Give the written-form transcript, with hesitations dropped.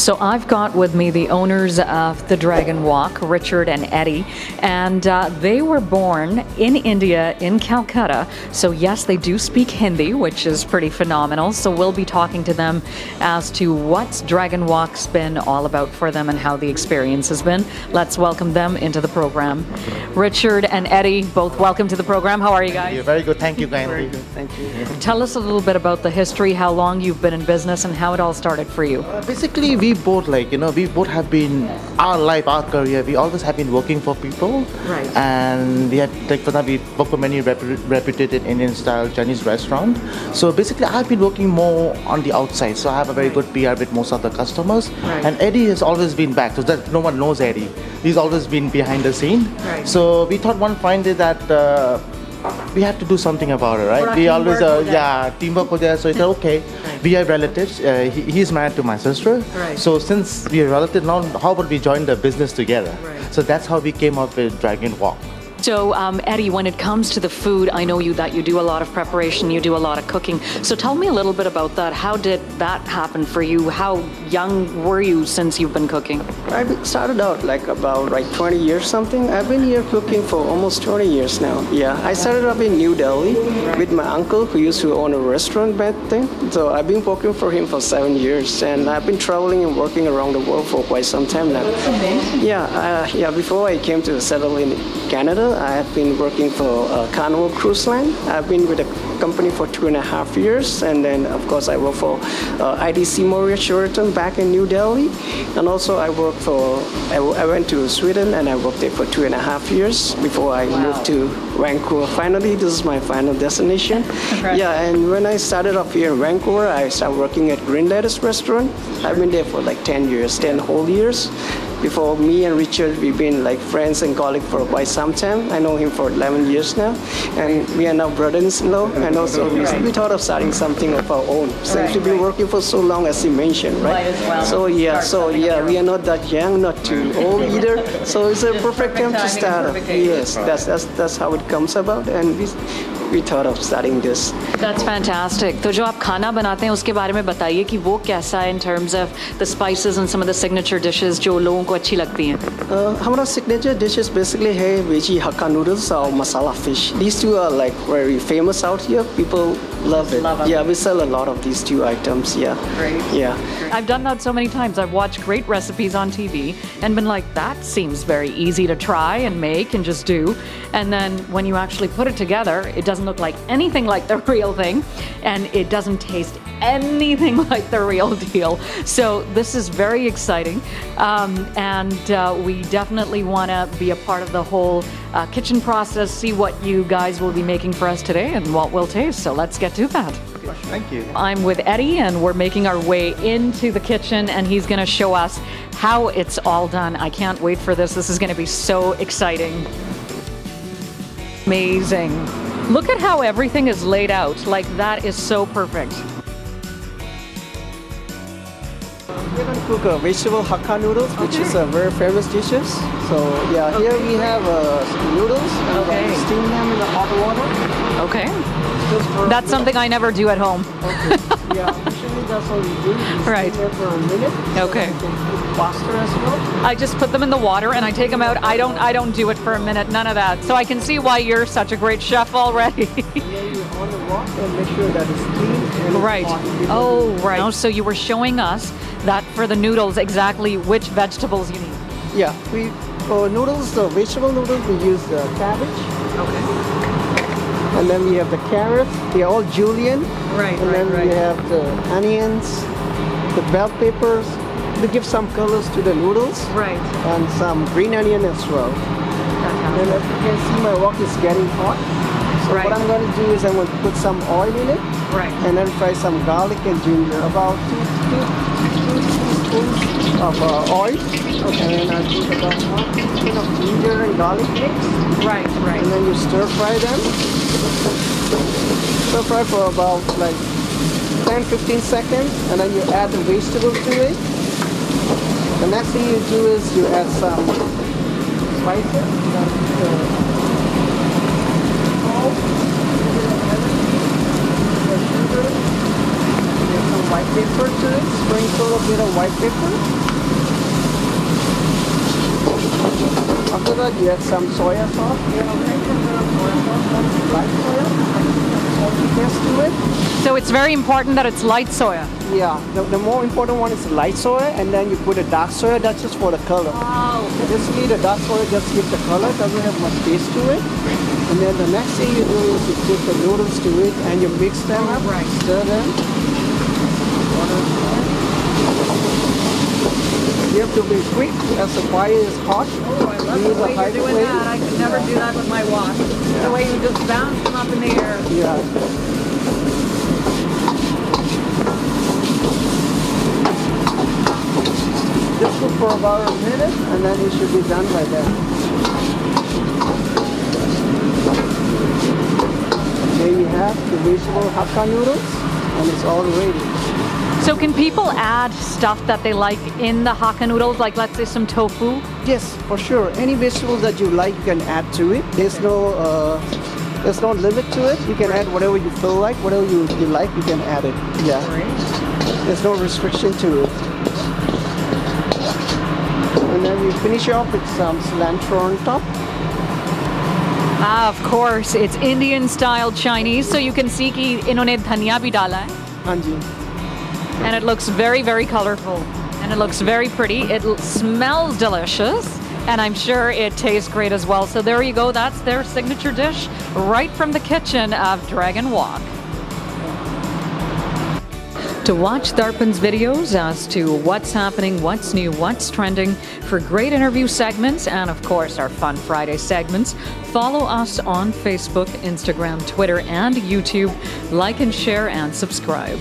So I've got with me the owners of the Dragon Wok, Richard and Eddie, and they were born in India, in Calcutta. So yes, they do speak Hindi, which is pretty phenomenal. So we'll be talking to them as to what's Dragon Wok's been all about for them and how the experience has been. Let's welcome them into the program. Richard and Eddie, both welcome to the program. How are you guys? You're very good. Thank you, kindly. Very good, thank you. Tell us a little bit about the history, how long you've been in business, and how it all started for you. Basically, we both we both have been, our life, our career, we always have been working for people. Right. And we have, like for now, we work for many reputed Indian style Chinese restaurant. So basically, I've been working more on the outside. So I have a very good PR with most of the customers. Right. And Eddie has always been back. So that no one knows Eddie. He's always been behind the scene. Right. So we thought one fine day that we have to do something about it, right? We always, teamwork was there. So it's okay. Right. We are relatives. He's married to my sister. Right. So since we are relatives now, how about we join the business together? Right. So that's how we came up with Dragon Wok. So, Eddie, when it comes to the food, I know that you do a lot of preparation, you do a lot of cooking. So tell me a little bit about that. How did that happen for you? How young were you since you've been cooking? I started out about 20 years something. I've been here cooking for almost 20 years now. Yeah, I started up in New Delhi with my uncle who used to own a restaurant back then. So I've been working for him for 7 years, and I've been traveling and working around the world for quite some time now. That's amazing. Yeah. Before I came to settle in Canada, I have been working for Carnival Cruise Line. I've been with a company for 2.5 years, and then of course I work for IDC Marriott Sheraton back in New Delhi, and also I went to Sweden and I worked there for 2.5 years before I moved to Vancouver. Finally, this is my final destination. Yeah, and when I started off here in Vancouver, I started working at Green Lettuce Restaurant. I've been there for 10 whole years. Before me and Richard, we've been friends and colleagues for quite some time. I know him for 11 years now, and we are now brothers-in-law. And also, we thought of starting something of our own. Since we've been working for so long, as you mentioned, right? Might as well So we are not that young, not too old either. So it's a perfect time to start. Yes, that's how it comes about, and we thought of starting this. That's fantastic. तो जो आप खाना बनाते हैं उसके बारे में बताइए कि वो कैसा है in terms of the spices and some of the signature dishes जो लोगों को अच्छी लगती हैं. हमारा signature dishes basically है Veggie Hakka Noodles or masala fish. These two are very famous out here. People love it. Yeah, we sell a lot of these two items. Yeah. Great. Yeah. I've done that so many times. I've watched great recipes on TV and been like, that seems very easy to try and make and just do. And then when you actually put it together, it doesn't look like anything like the real thing, and it doesn't taste anything like the real deal. So this is very exciting, and we definitely want to be a part of the whole kitchen process, see what you guys will be making for us today and what we'll taste. So let's get to that. Thank you. I'm with Eddie, and we're making our way into the kitchen, and he's going to show us how it's all done. I can't wait for this. This is going to be so exciting. Amazing. Look at how everything is laid out. That is so perfect. We're going to cook a vegetable Hakka noodles, which is a very famous dish. So here we have noodles. Okay. And steam them in the hot water. Okay. That's something I never do at home. Okay. Yeah, usually that's what we do. We Right. steam them for a minute. Okay. So they can cook faster as well. I just put them in the water and I take them out. I don't do it for a minute. None of that. So I can see why you're such a great chef already. And then you on the wok and make sure that it's clean and Right. hot. Oh, right. So you were showing us that for the noodles, exactly which vegetables you need. Yeah, for noodles, the vegetable noodles, we use the cabbage. Okay. And then we have the carrots. They're all julienne. Right, And then we have the onions, the bell peppers to give some colors to the noodles. Right. And some green onion as well. And then as you can see, my wok is getting hot. So Right. what I'm going to do is I'm going to put some oil in it. Right. And then fry some garlic and ginger. About two teaspoons of oil. Okay. And then I'll put about 1 teaspoon of ginger and garlic mix. Right. And then you stir fry them. Stir fry for about 10-15 seconds, and then you add the vegetables to it. The next thing you do is you add some spices, salt, sugar, some white pepper to it, sprinkle of bit of white pepper. After that, you add some soya sauce. Light soya, salty taste to it. So it's very important that it's light soya. Yeah, the more important one is the light soya, and then you put a dark soya. That's just for the color. Oh. Basically, the dark soya just gives the color. Doesn't have much taste to it. And then the next thing you do is you put the noodles to it, and you mix them up, stir them. You have to be quick as the fire is hot. Oh, I love the way you're doing that. I could never do that with my wok. The way you just bounce them up in the air. Yeah. Just cook for about a minute, and then it should be done by then. There you have the vegetable Hakka noodles, and it's all ready. So can people add stuff that they like in the Hakka noodles, like let's say some tofu? Yes, for sure. Any vegetables that you like, you can add to it. There's no limit to it. You can add whatever you feel like, whatever you like, you can add it. Yeah. There's no restriction to it. And then you finish off with some cilantro on top. Ah, of course, it's Indian style Chinese, so you can see कि इन्होंने धनिया भी डाला है. हाँ जी. And it looks very, very colorful. And it looks very pretty. It smells delicious. And I'm sure it tastes great as well. So there you go. That's their signature dish right from the kitchen of Dragon Wok. To watch Darpan's videos as to what's happening, what's new, what's trending, for great interview segments and, of course, our Fun Friday segments, follow us on Facebook, Instagram, Twitter, and YouTube. Like and share and subscribe.